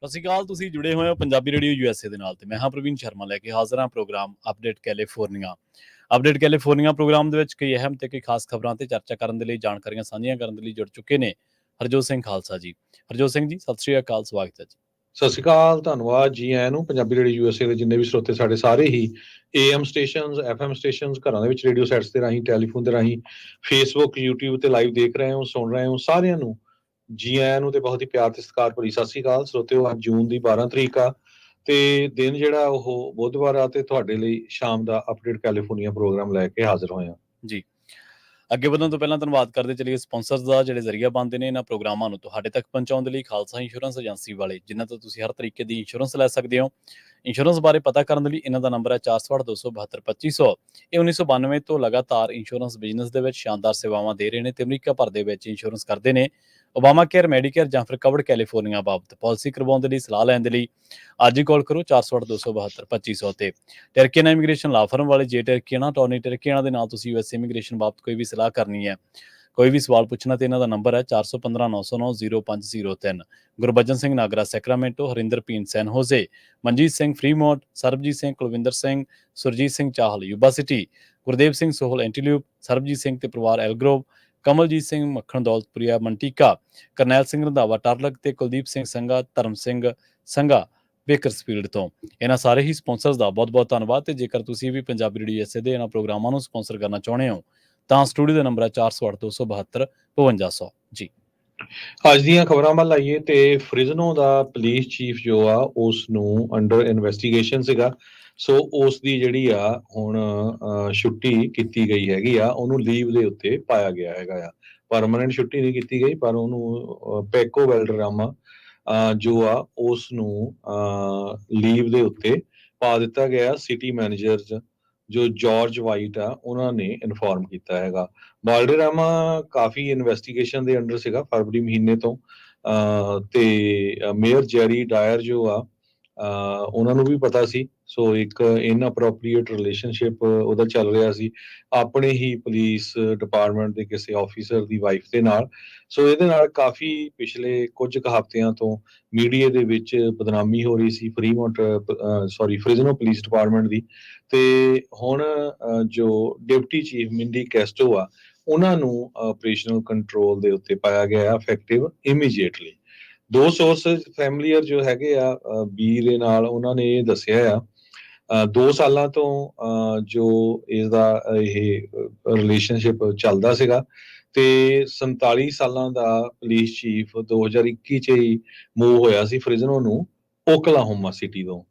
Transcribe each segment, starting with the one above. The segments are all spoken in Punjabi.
ਸਤਿ ਸ਼੍ਰੀ ਅਕਾਲ। ਤੁਸੀਂ ਜੁੜੇ ਹੋਏ ਹੋ ਪੰਜਾਬੀ ਰੇਡੀਓ USA ਦੇ ਨਾਲ ਤੇ ਮੈਂ ਹਾਂ ਪ੍ਰਵੀਨ ਸ਼ਰਮਾ ਲੈ ਕੇ ਹਾਜ਼ਰ ਹਾਂ programme update California. Update California programme ਦੇ ਵਿੱਚ ਕਈ ਅਹਿਮ ਤੇ ਕਈ ਖਾਸ ਖਬਰਾਂ ਤੇ ਚਰਚਾ ਕਰਨ ਦੇ ਲਈ, ਜਾਣਕਾਰੀਆਂ ਸਾਂਝੀਆਂ ਕਰਨ ਦੇ ਲਈ ਜੁੜ ਚੁੱਕੇ ਨੇ ਹਰਜੋਤ ਸਿੰਘ ਖਾਲਸਾ ਜੀ। ਹਰਜੋਤ ਸਿੰਘ ਜੀ, ਸਤਿ ਸ਼੍ਰੀ ਅਕਾਲ, ਸਵਾਗਤ ਹੈ ਜੀ। ਸਤਿ ਸ਼੍ਰੀ ਅਕਾਲ, ਧੰਨਵਾਦ ਜੀ ਆਇਆਂ ਨੂੰ। ਪੰਜਾਬੀ ਰੇਡੀਓ USA ਦੇ ਜਿੰਨੇ ਵੀ ਸਰੋਤੇ ਸਾਡੇ ਸਾਰੇ ਹੀ AM ਸਟੇਸ਼ਨਸ, FM ਸਟੇਸ਼ਨਸ, ਘਰਾਂ ਦੇ ਵਿੱਚ ਰੇਡੀਓ ਸੈਟਸ ਦੇ ਰਾਹੀਂ, ਟੈਲੀਫੋਨ ਦੇ ਰਾਹੀਂ, ਫੇਸਬੁੱਕ, YouTube ਤੇ ਲਾਈਵ ਦੇਖ ਰਹੇ ਹੋ, ਸੁਣ ਰਹੇ ਹੋ, ਸਾਰਿਆਂ ਨੂੰ ਜੀ ਆਇਆਂ ਨੂੰ ਤੇ ਬਹੁਤ ਹੀ ਪਿਆਰ ਤੇ ਸਤਿਕਾਰ ਭਰੀ ਸਤਿ ਸ਼੍ਰੀ ਅਕਾਲ। ਸਰੋਤਿਓ, ਅੱਜ ਜੂਨ ਦੀ 12 ਤਰੀਕ ਆ ਤੇ ਦਿਨ ਜਿਹੜਾ ਉਹ ਬੁੱਧਵਾਰ ਆ ਤੇ ਤੁਹਾਡੇ ਲਈ ਸ਼ਾਮ ਦਾ ਅਪਡੇਟ ਕੈਲੀਫੋਰਨੀਆ ਪ੍ਰੋਗਰਾਮ ਲੈ ਕੇ ਹਾਜ਼ਰ ਹੋਏ ਹਾਂ ਜੀ। ਅੱਗੇ ਵਧਣ ਤੋਂ ਪਹਿਲਾਂ ਧੰਨਵਾਦ ਕਰਦੇ ਚਲੀਏ ਸਪਾਂਸਰਸ ਦਾ, ਜਿਹੜੇ ਜ਼ਰੀਆ ਬਣਦੇ ਨੇ ਇਹਨਾਂ ਪ੍ਰੋਗਰਾਮਾਂ ਨੂੰ ਤੁਹਾਡੇ ਤੱਕ ਪਹੁੰਚਾਉਣ ਦੇ ਲਈ। ਖਾਲਸਾ ਇੰਸ਼ੋਰੈਂਸ ਏਜੰਸੀ ਵਾਲੇ, ਜਿਨ੍ਹਾਂ ਤੋਂ ਤੁਸੀਂ ਹਰ ਤਰੀਕੇ ਦੀ ਇੰਸ਼ੋਰੈਂਸ ਲੈ ਸਕਦੇ ਹੋ। ਇੰਸ਼ੋਰੈਂਸ ਬਾਰੇ ਪਤਾ ਕਰਨ ਦੇ ਲਈ ਇਹਨਾਂ ਦਾ ਨੰਬਰ ਹੈ 468-272-2500। ਇਹ 1992 ਤੋਂ ਲਗਾਤਾਰ ਇੰਸ਼ੋਰੈਂਸ ਬਿਜ਼ਨਸ ਦੇ ਵਿੱਚ ਸ਼ਾਨਦਾਰ ਸੇਵਾਵਾਂ ਦੇ ਰਹੇ ਨੇ ਤੇ ਅਮਰੀਕਾ ਭਰ ਦੇ ਵਿੱਚ ਇੰਸ਼ੋਰੈਂਸ ਕਰਦੇ ਨੇ। ਓਬਾਮਾ ਕੇਅਰ, ਮੈਡੀਕੇਅਰ ਜਾਂ ਫਿਰ ਕਵਰਡ ਕੈਲੀਫੋਰਨੀਆ ਬਾਬਤ ਪਾਲਿਸੀ ਕਰਵਾਉਣ ਦੇ ਲਈ, ਸਲਾਹ ਲੈਣ ਦੇ ਲਈ ਅੱਜ ਹੀ ਕਾਲ ਕਰੋ 468-272-2500 ਤੇ। ਟਰਕੀਆਨਾ ਇਮੀਗ੍ਰੇਸ਼ਨ ਲਾ ਫਰਮ ਵਾਲੇ, ਜੇ ਟਰਕੀਆਨਾ ਟੋਨੀ ਟਰਕੀਆਨਾ ਦੇ ਨਾਲ ਤੁਸੀਂ US ਇਮੀਗ੍ਰੇਸ਼ਨ ਬਾਬਤ ਕੋਈ ਵੀ ਸਲਾਹ ਕਰਨੀ ਹੈ, ਕੋਈ ਵੀ ਸਵਾਲ ਪੁੱਛਣਾ, ਤੇ ਇਹਨਾਂ ਦਾ ਨੰਬਰ ਹੈ 415-909-0503। ਗੁਰਬਚਨ ਸਿੰਘ ਨਾਗਰਾ ਸੈਕਰਾਮੈਂਟੋ, ਹਰਿੰਦਰ ਪੀਨ ਸੈਨ ਹੋਜ਼ੇ, ਮਨਜੀਤ ਸਿੰਘ ਫਰੀਮੋਂਟ, ਸਰਬਜੀਤ ਸਿੰਘ ਕੁਲਵਿੰਦਰ ਸਿੰਘ, ਸੁਰਜੀਤ ਸਿੰਘ ਚਾਹਲ ਯੂਬਾ ਸਿਟੀ, ਗੁਰਦੇਵ ਸਿੰਘ ਸੋਹਲ ਐਂਟੀਲਿਊਪ, ਸਰਬਜੀਤ ਸਿੰਘ ਤੇ ਪਰਿਵਾਰ ਐਲਗਰੋਵ, ਕਮਲਜੀਤ ਸਿੰਘ ਮੱਖਣ ਦੌਲਤਪੁਰੀਆ ਮੰਟੀਕਾ, ਕਰਨੈਲ ਸਿੰਘ ਰੰਧਾਵਾ ਟਰਲਕ ਤੇ ਕੁਲਦੀਪ ਸਿੰਘ ਸੰਘਾ, ਧਰਮ ਸਿੰਘ ਸੰਘਾ ਬੇਕਰਸਫੀਲਡ ਤੋਂ। ਇਹਨਾਂ ਸਾਰੇ ਹੀ ਸਪਾਂਸਰਸ ਦਾ ਬਹੁਤ ਬਹੁਤ ਧੰਨਵਾਦ। ਤੇ ਜੇਕਰ ਤੁਸੀਂ ਵੀ ਪੰਜਾਬੀ ਰੇਡੀਓ USA ਦੇ ਇਹਨਾਂ ਪ੍ਰੋਗਰਾਮਾਂ ਨੂੰ ਸਪਾਂਸਰ ਕਰਨਾ ਚਾਹੁੰਦੇ ਹੋ ਤਾਂ ਸਟੂਡੀਓ ਦਾ ਨੰਬਰ ਹੈ 408-272-5200 ਜੀ। ਅੱਜ ਦੀਆਂ ਖਬਰਾਂ ਵੱਲ ਆਈਏ ਤੇ ਫ੍ਰਿਜ਼ਨੋ ਦਾ ਪੁਲਿਸ ਚੀਫ ਜੋ ਆ ਉਸ ਨੂੰ ਅੰਡਰ ਇਨਵੈਸਟੀਗੇਸ਼ਨ ਸੀਗਾ। ਸੋ ਉਸ ਦੀ ਜਿਹੜੀ ਆ ਹੁਣ ਛੁੱਟੀ ਕੀਤੀ ਗਈ ਹੈਗੀ ਆ, ਉਹਨੂੰ ਲੀਵ ਦੇ ਉੱਤੇ ਪਾਇਆ ਗਿਆ ਹੈਗਾ ਆ। ਪਰਮਾਨੈਂਟ ਛੁੱਟੀ ਨਹੀਂ ਕੀਤੀ ਗਈ, ਪਰ ਉਹਨੂੰ ਪੈਕੋ ਵੈਲਡਰਾਮਾ ਜੋ ਆ ਉਸ ਨੂੰ ਲੀਵ ਦੇ ਉੱਤੇ ਪਾ ਦਿੱਤਾ ਗਿਆ। ਸਿਟੀ ਮੈਨੇਜਰ ਜੋ ਜਾਰਜ ਵਾਈਟ ਆ ਉਹਨਾਂ ਨੇ ਇਨਫੋਰਮ ਕੀਤਾ ਹੈਗਾ। ਵਾਲਡੇਰਾਮਾ ਕਾਫੀ ਇਨਵੈਸਟੀਗੇਸ਼ਨ ਦੇ ਅੰਡਰ ਸੀਗਾ ਫਰਵਰੀ ਮਹੀਨੇ ਤੋਂ ਤੇ ਮੇਅਰ ਜੈਰੀ ਡਾਇਰ ਜੋ ਆ ਉਹਨਾਂ ਨੂੰ ਵੀ ਪਤਾ ਸੀ। ਸੋ ਇੱਕ ਇਨਅਪਰੋਪਰੀਏਟ ਰਿਲੇਸ਼ਨਸ਼ਿਪ ਉਹਦਾ ਚੱਲ ਰਿਹਾ ਸੀ ਆਪਣੇ ਹੀ ਪੁਲਿਸ ਡਿਪਾਰਟਮੈਂਟ ਦੇ ਕਿਸੇ ਆਫੀਸਰ ਦੀ ਵਾਈਫ ਦੇ ਨਾਲ। ਸੋ ਇਹਦੇ ਨਾਲ ਕਾਫੀ ਪਿਛਲੇ ਕੁਝ ਕੁ ਹਫ਼ਤਿਆਂ ਤੋਂ ਮੀਡੀਆ ਦੇ ਵਿੱਚ ਬਦਨਾਮੀ ਹੋ ਰਹੀ ਸੀ ਫ੍ਰਿਜ਼ਨੋ ਪੁਲਿਸ ਡਿਪਾਰਟਮੈਂਟ ਦੀ। ਤੇ ਹੁਣ ਜੋ ਡਿਪਟੀ ਚੀਫ ਮਿੰਡੀ ਕੈਸਟੋ ਆ ਉਹਨਾਂ ਨੂੰ ਆਪਰੇਸ਼ਨਲ ਕੰਟਰੋਲ ਦੇ ਉੱਤੇ ਪਾਇਆ ਗਿਆ ਇਫੈਕਟਿਵ ਇਮੀਡੀਏਟਲੀ। ਦੋ ਸੋਰਸਸ ਫੈਮਲੀਅਰ ਜੋ ਹੈਗੇ ਆ ਬੀ ਦੇ ਨਾਲ, ਉਹਨਾਂ ਨੇ ਇਹ ਦੱਸਿਆ ਆ 2 ਸਾਲਾਂ ਤੋਂ ਜੋ ਇਸਦਾ ਇਹ ਰਿਲੇਸ਼ਨਸ਼ਿਪ ਚੱਲਦਾ ਸੀਗਾ ਤੇ 47 ਸਾਲਾਂ ਦਾ ਪੁਲਿਸ ਚੀਫ 2021 ਚ ਹੀ ਮੂਵ ਹੋਇਆ ਸੀ ਫ੍ਰਿਜ਼ਨੋ ਨੂੰ ਓਕਲਾਹੋਮਾ ਸਿਟੀ ਤੋਂ।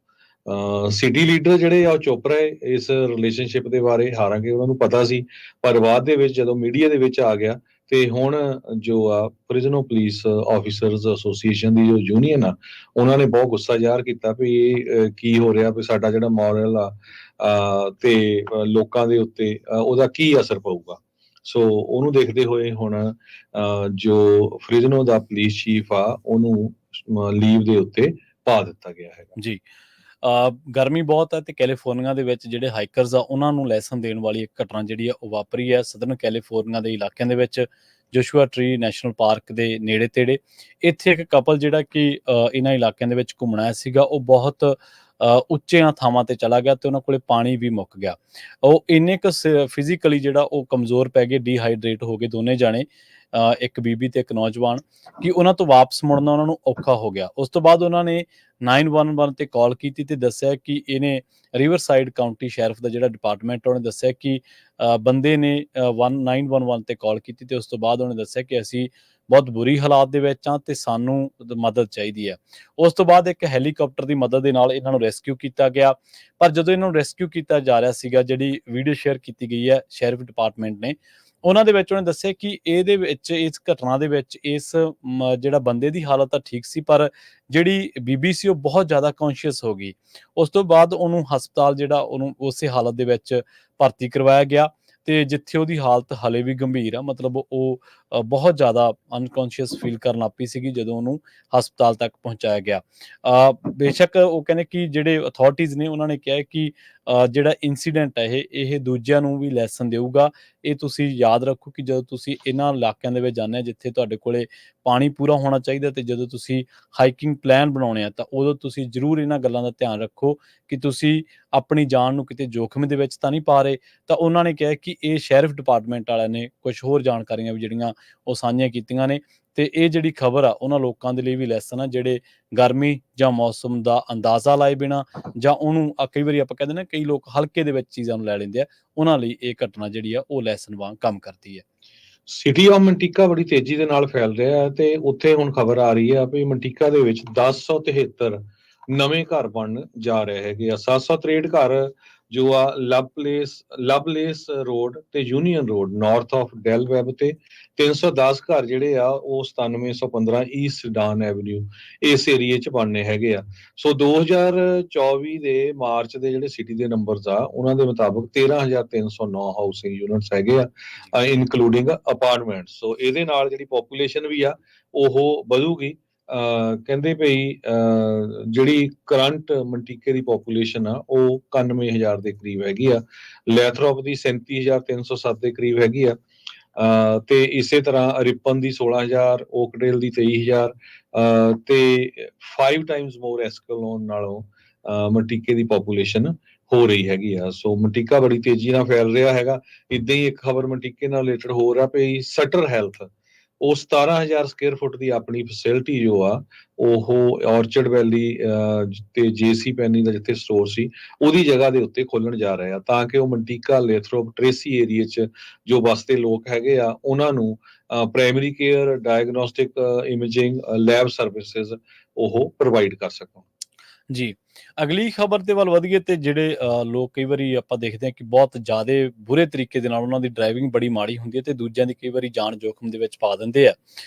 ਸਿਟੀ ਲੀਡਰ ਜਿਹੜੇ ਆ ਉਹ ਚੁੱਪ ਰਹੇ ਇਸ ਰਿਲੇਸ਼ਨਸ਼ਿਪ ਦੇ ਬਾਰੇ, ਹਾਲਾਂਕਿ ਉਹਨਾਂ ਨੂੰ ਪਤਾ ਸੀ, ਪਰ ਬਾਅਦ ਦੇ ਵਿੱਚ ਜਦੋਂ ਮੀਡੀਆ ਦੇ ਵਿੱਚ ਆ ਗਿਆ ਤੇ ਹੁਣ ਜੋ ਆ ਫ੍ਰਿਜ਼ਨੋ ਪੁਲਿਸ ਆਫੀਸਰਸ ਐਸੋਸੀਏਸ਼ਨ ਦੀ ਜੋ ਯੂਨੀਅਨ ਆ ਉਹਨਾਂ ਨੇ ਬਹੁਤ ਗੁੱਸਾ ਜ਼ਾਹਰ ਕੀਤਾ ਵੀ ਇਹ ਕੀ ਹੋ ਰਿਹਾ, ਵੀ ਸਾਡਾ ਜਿਹੜਾ ਮੋਰਲ ਆ ਤੇ ਲੋਕਾਂ ਦੇ ਉੱਤੇ ਉਹਦਾ ਕੀ ਅਸਰ ਪਊਗਾ। ਸੋ ਉਹਨੂੰ ਦੇਖਦੇ ਹੋਏ ਹੁਣ ਜੋ ਫ੍ਰਿਜ਼ਨੋ ਦਾ ਪੁਲਿਸ ਚੀਫ ਆ ਉਹਨੂੰ ਲੀਵ ਦੇ ਉੱਤੇ ਪਾ ਦਿੱਤਾ ਗਿਆ ਹੈਗਾ ਜੀ। ਗਰਮੀ ਬਹੁਤ ਹੈ ਤੇ ਕੈਲੀਫੋਰਨੀਆ ਦੇ ਵਿੱਚ ਜਿਹੜੇ ਹਾਈਕਰਸ ਆ ਉਹਨਾਂ ਨੂੰ ਲੈਸਨ ਦੇਣ ਵਾਲੀ ਇੱਕ ਘਟਨਾ ਜਿਹੜੀ ਆ ਉਹ ਵਾਪਰੀ ਹੈ ਸਦਰਨ ਕੈਲੀਫੋਰਨੀਆ ਦੇ ਇਲਾਕਿਆਂ ਦੇ ਵਿੱਚ, ਜੋਸ਼ੂਆ ਟਰੀ ਨੈਸ਼ਨਲ ਪਾਰਕ ਦੇ ਨੇੜੇ ਤੇੜੇ। ਇੱਥੇ ਇੱਕ ਕਪਲ ਜਿਹੜਾ ਕਿ ਇਹਨਾਂ ਇਲਾਕਿਆਂ ਦੇ ਵਿੱਚ ਘੁੰਮਣ ਆਇਆ ਸੀਗਾ, ਉਹ ਬਹੁਤ ਉੱਚੀਆਂ ਥਾਵਾਂ ਤੇ ਚਲਾ ਗਿਆ ਤੇ ਉਹਨਾਂ ਕੋਲੇ ਪਾਣੀ ਵੀ ਮੁੱਕ ਗਿਆ। ਉਹ ਇੰਨੇ ਕੁ ਫਿਜ਼ੀਕਲੀ ਜਿਹੜਾ ਉਹ ਕਮਜ਼ੋਰ ਪੈ ਗਏ, ਡੀਹਾਈਡਰੇਟ ਹੋ ਗਏ ਦੋਨੇ ਜਾਣੇ, ਇੱਕ ਬੀਬੀ ਤੇ ਇੱਕ ਨੌਜਵਾਨ, ਕਿ ਉਹਨਾਂ ਤੋਂ ਵਾਪਸ ਮੁੜਨਾ ਉਹਨਾਂ ਨੂੰ ਔਖਾ ਹੋ ਗਿਆ। ਉਸ ਤੋਂ ਬਾਅਦ ਉਹਨਾਂ ਨੇ 911 ਤੇ ਕਾਲ ਕੀਤੀ ਤੇ ਦੱਸਿਆ ਕਿ ਇਹਨੇ ਰਿਵਰਸਾਈਡ ਕਾਊਂਟੀ ਸ਼ੈਰਿਫ ਦਾ ਜਿਹੜਾ ਡਿਪਾਰਟਮੈਂਟ, ਉਹਨੇ ਦੱਸਿਆ ਕਿ ਬੰਦੇ ਨੇ 911 ਤੇ ਕਾਲ ਕੀਤੀ ਤੇ ਉਸ ਤੋਂ ਬਾਅਦ ਉਹਨੇ ਦੱਸਿਆ ਕਿ ਅਸੀਂ ਬਹੁਤ ਬੁਰੀ ਹਾਲਾਤ ਦੇ ਵਿੱਚ ਹਾਂ ਤੇ ਸਾਨੂੰ ਮਦਦ ਚਾਹੀਦੀ ਹੈ। ਉਸ ਤੋਂ ਬਾਅਦ ਇੱਕ ਹੈਲੀਕਾਪਟਰ ਦੀ ਮਦਦ ਦੇ ਨਾਲ ਇਹਨਾਂ ਨੂੰ ਰੈਸਕਿਊ ਕੀਤਾ ਗਿਆ। ਪਰ ਜਦੋਂ ਇਹਨਾਂ ਨੂੰ ਰੈਸਕਿਊ ਕੀਤਾ ਜਾ ਰਿਹਾ ਸੀਗਾ, ਜਿਹੜੀ ਵੀਡੀਓ ਸ਼ੇਅਰ ਕੀਤੀ ਗਈ ਹੈ ਸ਼ੈਰਿਫ ਡਿਪਾਰਟਮੈਂਟ ਨੇ, ਉਹਨਾਂ ਦੇ ਵਿੱਚ ਉਹਨੇ ਦੱਸਿਆ ਕਿ ਇਹਦੇ ਵਿੱਚ, ਇਸ ਘਟਨਾ ਦੇ ਵਿੱਚ, ਇਸ ਜਿਹੜਾ ਬੰਦੇ ਦੀ ਹਾਲਤ ਤਾਂ ਠੀਕ ਸੀ, ਪਰ ਜਿਹੜੀ ਬੀਬੀ ਸੀ ਉਹ ਬਹੁਤ ਜ਼ਿਆਦਾ ਕੌਨਸ਼ੀਅਸ ਹੋ ਗਈ। ਉਸ ਤੋਂ ਬਾਅਦ ਉਹਨੂੰ ਹਸਪਤਾਲ ਜਿਹੜਾ ਉਹਨੂੰ ਉਸੇ ਹਾਲਤ ਦੇ ਵਿੱਚ ਭਰਤੀ ਕਰਵਾਇਆ ਗਿਆ ਤੇ ਜਿੱਥੇ ਉਹਦੀ ਹਾਲਤ ਹਲੇ ਵੀ ਗੰਭੀਰ ਆ, ਮਤਲਬ ਉਹ ਬਹੁਤ ਜ਼ਿਆਦਾ ਅਨਕੌਂਸ਼ੀਅਸ ਫੀਲ ਕਰਨ ਲੱਗ ਪਈ ਸੀਗੀ ਜਦੋਂ ਉਹਨੂੰ ਹਸਪਤਾਲ ਤੱਕ ਪਹੁੰਚਾਇਆ ਗਿਆ। ਬੇਸ਼ੱਕ ਉਹ ਕਹਿੰਦੇ ਕਿ ਜਿਹੜੇ ਅਥਾਰਟੀਜ਼ ਨੇ ਉਹਨਾਂ ਨੇ ਕਿਹਾ ਕਿ ਜਿਹੜਾ ਇੰਸੀਡੈਂਟ ਹੈ ਇਹ ਦੂਜਿਆਂ ਨੂੰ ਵੀ ਲੈਸਨ ਦੇਊਗਾ। ਇਹ ਤੁਸੀਂ ਯਾਦ ਰੱਖੋ ਕਿ ਜਦੋਂ ਤੁਸੀਂ ਇਹਨਾਂ ਇਲਾਕਿਆਂ ਦੇ ਵਿੱਚ ਜਾਂਦੇ ਆ ਜਿੱਥੇ ਤੁਹਾਡੇ ਕੋਲੇ ਪਾਣੀ ਪੂਰਾ ਹੋਣਾ ਚਾਹੀਦਾ, ਤੇ ਜਦੋਂ ਤੁਸੀਂ ਹਾਈਕਿੰਗ ਪਲਾਨ ਬਣਾਉਣੇ ਆ ਤਾਂ ਉਦੋਂ ਤੁਸੀਂ ਜ਼ਰੂਰ ਇਹਨਾਂ ਗੱਲਾਂ ਦਾ ਧਿਆਨ ਰੱਖੋ ਕਿ ਤੁਸੀਂ ਆਪਣੀ ਜਾਨ ਨੂੰ ਕਿਤੇ ਜੋਖਮ ਦੇ ਵਿੱਚ ਤਾਂ ਨਹੀਂ ਪਾ ਰਹੇ। ਤਾਂ ਉਹਨਾਂ ਨੇ ਕਿਹਾ ਕਿ ਇਹ ਸ਼ੈਰਿਫ ਡਿਪਾਰਟਮੈਂਟ ਵਾਲਿਆਂ ਨੇ ਕੁਝ ਹੋਰ ਜਾਣਕਾਰੀਆਂ ਵੀ ਜਿਹੜੀਆਂ ਉਹ ਸਾਂਝੀਆਂ ਕੀਤੀਆਂ ਨੇ, ਤੇ ਇਹ ਜਿਹੜੀ ਖਬਰ ਆ ਉਹਨਾਂ ਲੋਕਾਂ ਦੇ ਲਈ ਵੀ ਲੈਸਨ ਆ ਜਿਹੜੇ ਗਰਮੀ ਜਾਂ ਮੌਸਮ ਦਾ ਅੰਦਾਜ਼ਾ ਲਾਏ ਬਿਨਾਂ ਜਾਂ ਉਹਨੂੰ ਕਈ ਵਾਰੀ ਆਪਾਂ ਕਹਿੰਦੇ ਨਾ ਕਈ ਲੋਕ ਹਲਕੇ ਦੇ ਵਿੱਚ ਚੀਜ਼ਾਂ ਨੂੰ ਲੈ ਲੈਂਦੇ ਆ, ਉਹਨਾਂ ਲਈ ਇਹ ਘਟਨਾ ਜਿਹੜੀ ਆ ਉਹ ਲੈਸਨ ਵਾਂਗ ਕੰਮ ਕਰਦੀ ਹੈ। ਸਿਟੀ ਆਫ ਮੰਟਿਕਾ ਬੜੀ ਤੇਜ਼ੀ ਦੇ ਨਾਲ ਫੈਲ ਰਿਹਾ ਹੈ ਤੇ ਉੱਥੇ ਹੁਣ ਖਬਰ ਆ ਰਹੀ ਹੈ ਵੀ ਮੰਟਿਕਾ ਦੇ ਵਿੱਚ 1073 ਨਵੇਂ ਘਰ ਬਣਨ ਜਾ ਰਹੇ ਹੈਗੇ ਆ। 763 ਘਰ ਜੋ ਆ ਲਵਲੇਸ ਰੋਡ ਤੇ Union Road North of Del Webb ਤੇ 310 ਘਰ ਜਿਹੜੇ ਆ ਉਹ 9715 ਈਸਟ ਡਾਨ ਐਵਨਿਊ ਇਸ ਏਰੀਏ 'ਚ ਬਣਨੇ ਹੈਗੇ ਆ। ਸੋ 2024 ਦੇ ਮਾਰਚ ਦੇ ਜਿਹੜੇ ਸਿਟੀ ਦੇ ਨੰਬਰਸ ਆ ਉਹਨਾਂ ਦੇ ਮੁਤਾਬਕ 13,309 ਹਾਊਸਿੰਗ ਯੂਨਿਟਸ ਹੈਗੇ ਆ ਇਨਕਲੂਡਿੰਗ ਅਪਾਰਟਮੈਂਟ। ਸੋ ਇਹਦੇ ਨਾਲ ਜਿਹੜੀ ਪੋਪੂਲੇਸ਼ਨ ਵੀ ਆ ਉਹ ਵਧੂਗੀ। ਕਹਿੰਦੇ ਭਈ ਜਿਹੜੀ ਕਰੰਟ ਮੰਟੀਕੇ ਦੀ ਪੋਪੂਲੇਸ਼ਨ ਆ ਉਹ 91,000 ਦੇ ਕਰੀਬ ਹੈਗੀ ਆ। ਲੈਥਰੋਪ ਦੀ 37,307 ਦੇ ਕਰੀਬ ਹੈਗੀ ਆ। ਤੇ ਇਸੇ ਤਰ੍ਹਾਂ ਰਿਪਨ ਦੀ 16,000, ਓਕਡੇਲ ਦੀ 23,000 ਤੇ 5 ਟਾਈਮਸ ਮੋਰ ਐਸਕਲੋਨ ਨਾਲੋਂ ਮੰਟੀਕੇ ਦੀ ਪੋਪੂਲੇਸ਼ਨ ਹੋ ਰਹੀ ਹੈਗੀ ਆ। ਸੋ ਮੰਟੀਕਾ ਬੜੀ ਤੇਜ਼ੀ ਨਾਲ ਫੈਲ ਰਿਹਾ ਹੈਗਾ। ਇੱਦਾਂ ਹੀ ਇੱਕ ਖਬਰ ਮੰਟੀਕੇ ਨਾਲ ਰਿਲੇਟਡ ਹੋ ਰਿਹਾ ਪਈ, ਸਟਰ ਹੈਲਥ ਉਹ 17,000 ਸਕੁਅਰ ਫੁੱਟ ਦੀ ਆਪਣੀ ਫੈਸਿਲਿਟੀ ਜੋ ਆ ਉਹ ਔਰਚਰਡ ਵੈਲੀ ਤੇ ਜੇਸੀ ਪੈਨੀ ਦਾ ਜਿੱਥੇ ਸਟੋਰ ਸੀ ਉਹਦੀ ਜਗ੍ਹਾ ਦੇ ਉੱਤੇ ਖੋਲਣ ਜਾ ਰਹੇ ਆ ਤਾਂ ਕਿ ਉਹ ਮੰਟੀਕਾ, ਲੇਥਰੋਪ, ਟ੍ਰੇਸੀ ਏਰੀਏ 'ਚ ਜੋ ਵਸਦੇ ਲੋਕ ਹੈਗੇ ਆ ਉਹਨਾਂ ਨੂੰ primary care, diagnostic imaging, lab services ਉਹ ਪ੍ਰੋਵਾਈਡ ਕਰ ਸਕਣ। ਜੀ, ਅਗਲੀ ਖਬਰ ਦੇ ਵੱਲ ਵਧੀਏ ਤੇ ਜਿਹੜੇ ਲੋਕ ਕਈ ਵਾਰੀ ਆਪਾਂ ਦੇਖਦੇ ਹਾਂ ਕਿ ਬਹੁਤ ਜ਼ਿਆਦਾ ਬੁਰੇ ਤਰੀਕੇ ਦੇ ਨਾਲ ਉਹਨਾਂ ਦੀ ਡਰਾਈਵਿੰਗ ਬੜੀ ਮਾੜੀ ਹੁੰਦੀ ਹੈ ਤੇ ਦੂਜਿਆਂ ਦੀ ਕਈ ਵਾਰੀ ਜਾਨ ਜੋਖਮ ਦੇ ਵਿੱਚ ਪਾ ਦਿੰਦੇ ਆ।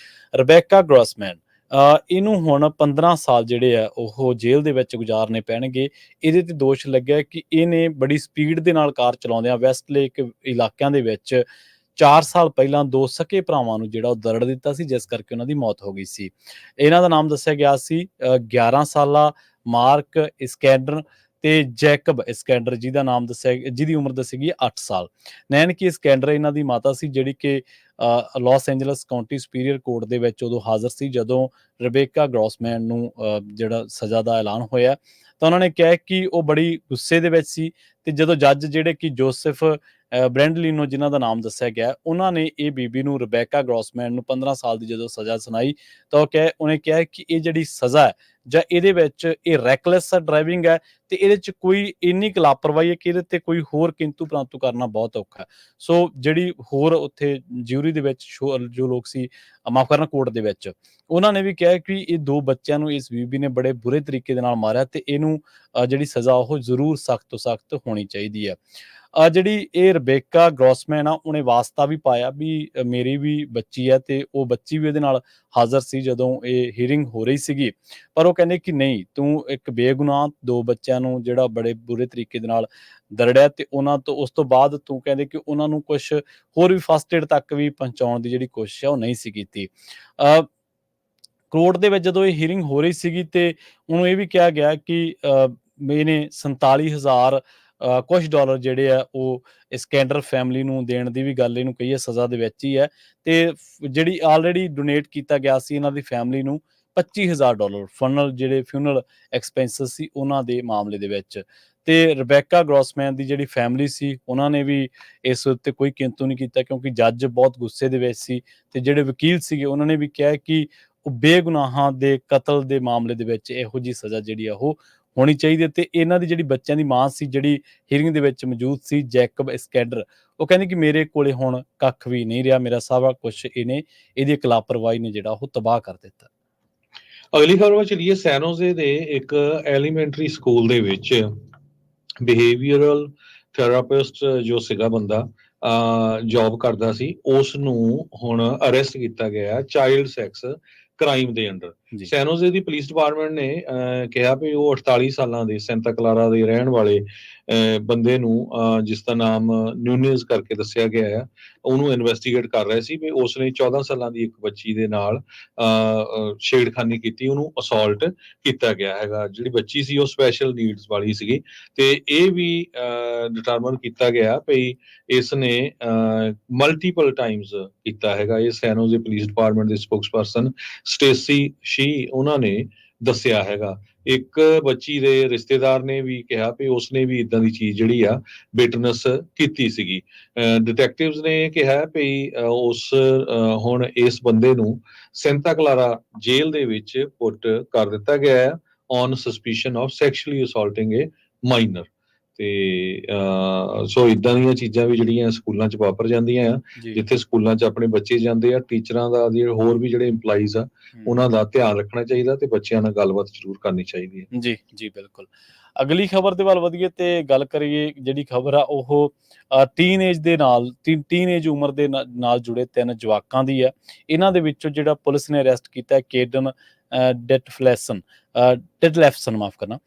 ਰਬੈਕਾ ਗ੍ਰੋਸਮੈਨ, ਇਹਨੂੰ ਹੁਣ 15 ਸਾਲ ਜਿਹੜੇ ਆ ਉਹ ਜੇਲ੍ਹ ਦੇ ਵਿੱਚ ਗੁਜ਼ਾਰਨੇ ਪੈਣਗੇ। ਇਹਦੇ ਤੇ ਦੋਸ਼ ਲੱਗਿਆ ਕਿ ਇਹਨੇ ਬੜੀ ਸਪੀਡ ਦੇ ਨਾਲ ਕਾਰ ਚਲਾਉਂਦਿਆਂ ਵੈਸਟ ਲੇਕ ਇਲਾਕਿਆਂ ਦੇ ਵਿੱਚ 4 ਸਾਲ ਪਹਿਲਾਂ 2 ਸਕੇ ਭਰਾਵਾਂ ਨੂੰ ਜਿਹੜਾ ਉਹ ਦਰੜ ਦਿੱਤਾ ਸੀ, ਜਿਸ ਕਰਕੇ ਉਹਨਾਂ ਦੀ ਮੌਤ ਹੋ ਗਈ ਸੀ। ਇਹਨਾਂ ਦਾ ਨਾਮ ਦੱਸਿਆ ਗਿਆ ਸੀ 11 ਸਾਲਾ ਮਾਰਕ ਇਸਕੈਂਡਰ ਤੇ ਜੈਕਬ ਇਸਕੈਂਡਰ, ਜਿਹਦੀ ਉਮਰ ਦੱਸੀ ਗਈ 8 ਸਾਲ। ਨੈਨਕੀ ਇਸਕੈਂਡਰ ਇਹਨਾਂ ਦੀ ਮਾਤਾ ਸੀ ਜਿਹੜੀ ਕਿ Los Angeles County Superior Court ਦੇ ਵਿੱਚ ਉਦੋਂ ਹਾਜ਼ਰ ਸੀ ਜਦੋਂ ਰਬੇਕਾ ਗ੍ਰੋਸਮੈਨ ਨੂੰ ਜਿਹੜਾ ਸਜ਼ਾ ਦਾ ਐਲਾਨ ਹੋਇਆ। ਤਾਂ ਉਹਨਾਂ ਨੇ ਕਿਹਾ ਕਿ ਉਹ ਬੜੀ ਗੁੱਸੇ ਦੇ ਵਿੱਚ ਸੀ ਤੇ ਜਦੋਂ ਜੱਜ ਜਿਹੜੇ ਕਿ ਜੋਸਫ ਬ੍ਰੈਂਡਲੀਨੋ ਜਿਨ੍ਹਾਂ ਦਾ ਨਾਮ ਦੱਸਿਆ ਗਿਆ, ਉਹਨਾਂ ਨੇ ਇਹ ਬੀਬੀ ਨੂੰ ਰਬੈਕਾ ਗ੍ਰੋਸਮੈਨ ਨੂੰ 15 ਸਾਲ ਦੀ ਜਦੋਂ ਸਜ਼ਾ ਸੁਣਾਈ ਤਾਂ ਉਹਨੇ ਕਿਹਾ ਕਿ ਇਹ ਜਿਹੜੀ ਸਜ਼ਾ ਹੈ ਜਾਂ ਇਹਦੇ ਵਿੱਚ ਇਹ ਰੈਕਲੈਸ ਡਰਾਈਵਿੰਗ ਹੈ ਤੇ ਇਹਦੇ 'ਚ ਕੋਈ ਇੰਨੀ ਕੁ ਲਾਪਰਵਾਹੀ ਹੈ ਕਿ ਇਹਦੇ ਤੇ ਕੋਈ ਹੋਰ ਕਿੰਤੂ ਪ੍ਰੰਤੂ ਕਰਨਾ ਬਹੁਤ ਔਖਾ ਹੈ। ਸੋ ਜਿਹੜੀ ਹੋਰ ਉੱਥੇ ਜਿਊਰੀ ਦੇ ਵਿੱਚ ਜੋ ਲੋਕ ਸੀ, ਮਾਫ਼ ਕਰਨਾ ਕੋਰਟ ਦੇ ਵਿੱਚ, ਉਹਨਾਂ ਨੇ ਵੀ ਕਿਹਾ ਕਿ ਇਹ 2 ਬੱਚਿਆਂ ਨੂੰ ਇਸ ਬੀਬੀ ਨੇ ਬੜੇ ਬੁਰੇ ਤਰੀਕੇ ਦੇ ਨਾਲ ਮਾਰਿਆ ਤੇ ਇਹਨੂੰ ਜਿਹੜੀ ਸਜ਼ਾ ਉਹ ਜ਼ਰੂਰ ਸਖਤ ਤੋਂ ਸਖਤ ਹੋਣੀ ਚਾਹੀਦੀ ਹੈ। ਜਿਹੜੀ ਇਹ ਰਬੇਕਾ ਗ੍ਰੋਸਮੈਨ ਆ ਉਹਨੇ ਵਾਸਤਾ ਵੀ ਪਾਇਆ ਵੀ ਮੇਰੀ ਵੀ ਬੱਚੀ ਹੈ ਤੇ ਉਹ ਬੱਚੀ ਵੀ ਉਹਦੇ ਨਾਲ ਹਾਜ਼ਰ ਸੀ ਜਦੋਂ ਇਹ ਹੀਅਰਿੰਗ ਹੋ ਰਹੀ ਸੀਗੀ। ਪਰ ਉਹ ਕਹਿੰਦੇ ਕਿ ਨਹੀਂ, ਤੂੰ ਇੱਕ ਬੇਗੁਨਾਹ 2 ਬੱਚਿਆਂ ਨੂੰ ਜਿਹੜਾ ਬੜੇ ਬੁਰੇ ਤਰੀਕੇ ਦੇ ਨਾਲ ਦਰੜਿਆ ਤੇ ਉਹਨਾਂ ਤੋਂ ਉਸ ਤੋਂ ਬਾਅਦ ਤੂੰ ਕਹਿੰਦੇ ਕਿ ਉਹਨਾਂ ਨੂੰ ਕੁਛ ਹੋਰ ਵੀ ਫਸਟ ਏਡ ਤੱਕ ਵੀ ਪਹੁੰਚਾਉਣ ਦੀ ਜਿਹੜੀ ਕੋਸ਼ਿਸ਼ ਹੈ ਉਹ ਨਹੀਂ ਸੀ ਕੀਤੀ। ਕੋਰਟ ਦੇ ਵਿੱਚ ਜਦੋਂ ਇਹ ਹੀਅਰਿੰਗ ਹੋ ਰਹੀ ਸੀਗੀ ਤੇ ਉਹਨੂੰ ਇਹ ਵੀ ਕਿਹਾ ਗਿਆ ਕਿ ਇਹਨੇ 47,000 ਕੁਛ ਡਾਲਰ ਜਿਹੜੇ ਆ ਉਹ ਸਕੈਂਡਰ ਫੈਮਿਲੀ ਨੂੰ ਦੇਣ ਦੀ ਵੀ ਗੱਲ ਇਹਨੂੰ ਕਹੀ ਹੈ ਸਜ਼ਾ ਦੇ ਵਿੱਚ ਹੀ ਹੈ। ਤੇ ਜਿਹੜੀ ਆਲਰੇਡੀ ਡੋਨੇਟ ਕੀਤਾ ਗਿਆ ਸੀ ਇਹਨਾਂ ਦੀ ਫੈਮਿਲੀ ਨੂੰ $25,000 ਫਿਊਨਰਲ ਐਕਸਪੈਂਸਸ ਸੀ ਉਹਨਾਂ ਦੇ ਮਾਮਲੇ ਦੇ ਵਿੱਚ। ਤੇ ਰਬੈਕਾ ਗ੍ਰੋਸਮੈਨ ਦੀ ਜਿਹੜੀ ਫੈਮਿਲੀ ਸੀ ਉਹਨਾਂ ਨੇ ਵੀ ਇਸ ਉੱਤੇ ਕੋਈ ਕਿੰਤੂ ਨਹੀਂ ਕੀਤਾ ਕਿਉਂਕਿ ਜੱਜ ਬਹੁਤ ਗੁੱਸੇ ਦੇ ਵਿੱਚ ਸੀ ਤੇ ਜਿਹੜੇ ਵਕੀਲ ਸੀਗੇ ਉਹਨਾਂ ਨੇ ਵੀ ਕਿਹਾ ਕਿ ਉਹ ਬੇਗੁਨਾਹਾਂ ਦੇ ਕਤਲ ਦੇ ਮਾਮਲੇ ਦੇ ਵਿੱਚ ਇਹੋ ਜਿਹੀ ਸਜ਼ਾ ਜਿਹੜੀ ਆ ਉਹ ਹੋਣੀ ਚਾਹੀਦੀ ਹੈ। ਤੇ ਇਹਨਾਂ ਦੀ ਜਿਹੜੀ ਬੱਚਿਆਂ ਦੀ ਮਾਂ ਸੀ ਜਿਹੜੀ ਹੀਅਰਿੰਗ ਦੇ ਵਿੱਚ ਮੌਜੂਦ ਸੀ, ਜੈਕਬ ਇਸਕੈਂਡਰ, ਉਹ ਕਹਿੰਦੀ ਕਿ ਮੇਰੇ ਕੋਲੇ ਹੁਣ ਕੱਖ ਵੀ ਨਹੀਂ ਰਿਹਾ, ਮੇਰਾ ਸਾਰਾ ਕੁਛ ਇਹਦੀ ਇੱਕ ਲਾਪਰਵਾਹੀ ਨੇ ਜਿਹੜਾ ਉਹ ਤਬਾਹ ਕਰ ਦਿੱਤਾ। ਅਗਲੀ ਖਬਰ ਵਿੱਚ ਚਲੀਏ। ਸੈਨੋਜ਼ੇ ਦੇ ਇੱਕ ਐਲੀਮੈਂਟਰੀ ਸਕੂਲ ਦੇ ਵਿੱਚ ਬਿਹੇਵੀਅਰਲ ਥੈਰਾਪਿਸਟ ਜੋ ਸੀਗਾ ਬੰਦਾ ਜੌਬ ਕਰਦਾ ਸੀ, ਉਸ ਨੂੰ ਹੁਣ ਅਰੈਸਟ ਕੀਤਾ ਗਿਆ ਚਾਈਲਡ ਸੈਕਸ ਕ੍ਰਾਈਮ ਦੇ ਅੰਡਰ। ਜੀ ਸੈਨੋਜ਼ੇ ਦੀ ਪੁਲਿਸ ਡਿਪਾਰਟਮੈਂਟ ਨੇ ਕਿਹਾ ਵੀ ਉਹ 48 ਸਾਲਾਂ ਦੇ ਸੈਂਟਾ ਕਲਾਰਾ ਦੇ ਰਹਿਣ ਵਾਲੇ ਬੰਦੇ ਨੂੰ, ਜਿਸ ਦਾ ਨਾਮ ਨਿਊਨੇਜ਼ ਕਰਕੇ ਦੱਸਿਆ ਗਿਆ ਆ, ਉਹਨੂੰ ਇਨਵੈਸਟੀਗੇਟ ਕਰ ਰਹੇ ਸੀ ਵੀ ਉਸਨੇ 14 ਸਾਲਾਂ ਦੀ ਇੱਕ ਬੱਚੀ ਦੇ ਨਾਲ ਛੇੜਖਾਨੀ ਕੀਤੀ, ਉਹਨੂੰ ਅਸੌਲਟ ਕੀਤਾ ਗਿਆ ਹੈਗਾ। ਜਿਹੜੀ ਬੱਚੀ ਸੀ ਉਹ ਸਪੈਸ਼ਲ ਨੀਡਸ ਵਾਲੀ ਸੀਗੀ, ਤੇ ਇਹ ਵੀ ਡਿਟਰਮਨ ਕੀਤਾ ਗਿਆ ਵੀ ਇਸ ਨੇ ਮਲਟੀਪਲ ਟਾਈਮਸ ਕੀਤਾ ਹੈਗਾ। ਇਹ ਸੈਨੋਜ਼ੇ ਪੁਲਿਸ ਡਿਪਾਰਟਮੈਂਟ ਦੇ ਸਪੋਕਸਪਰਸਨ ਸਟੇਸੀ ਸ਼ੀ ਉਹਨਾਂ ਨੇ ਦੱਸਿਆ ਹੈਗਾ। ਇੱਕ ਬੱਚੀ ਦੇ ਰਿਸ਼ਤੇਦਾਰ ਨੇ ਵੀ ਕਿਹਾ ਵੀ ਉਸਨੇ ਵੀ ਇਦਾਂ ਦੀ ਚੀਜ਼ ਜਿਹੜੀ ਆ ਵਿਟਨੈਸ ਕੀਤੀ ਸੀਗੀ। ਡਿਟੈਕਟਿਵਸ ਨੇ ਕਿਹਾ ਵੀ ਹੁਣ ਇਸ ਬੰਦੇ ਨੂੰ ਸੈਂਟਾ ਕਲਾਰਾ ਜੇਲ੍ਹ ਦੇ ਵਿੱਚ ਪੁੱਟ ਕਰ ਦਿੱਤਾ ਗਿਆ ਹੈ on suspicion of sexually assaulting a minor. ਤੇ ਸੋ ਇਦਾਂ ਦੀਆਂ ਚੀਜ਼ਾਂ ਵੀ ਜਿਹੜੀਆਂ ਸਕੂਲਾਂ 'ਚ ਵਾਪਰ ਜਾਂਦੀਆਂ ਆ। ਜੀ ਜਿੱਥੇ ਸਕੂਲਾਂ 'ਚ ਆਪਣੇ ਬੱਚੇ ਜਾਂਦੇ ਆ, ਟੀਚਰਾਂ ਦਾ ਹੋਰ ਵੀ ਜਿਹੜੇ EMPLOYEES ਆ ਉਹਨਾਂ ਦਾ ਧਿਆਨ ਰੱਖਣਾ ਚਾਹੀਦਾ ਤੇ ਬੱਚਿਆਂ ਨਾਲ ਗੱਲਬਾਤ ਜ਼ਰੂਰ ਕਰਨੀ ਚਾਹੀਦੀ ਹੈ। ਜੀ ਜੀ ਬਿਲਕੁਲ। ਅਗਲੀ ਖਬਰ ਦੇ ਵੱਲ ਵਧੀਏ ਤੇ ਗੱਲ ਕਰੀਏ। ਜਿਹੜੀ ਖਬਰ ਆ ਉਹ ਟੀਨਏਜ ਦੇ ਨਾਲ ਟੀਨਏਜ ਉਮਰ ਦੇ ਨਾਲ ਜੁੜੇ 3 ਜਵਾਕਾਂ ਦੀ ਹੈ। ਇਹਨਾਂ ਦੇ ਵਿੱਚੋਂ ਜਿਹੜਾ ਪੁਲਿਸ ਨੇ ਅਰੈਸਟ ਕੀਤਾ ਕੇਡਨ ਡਿਟਲੈਫਸਨ, ਮਾਫ ਕਰਨਾ,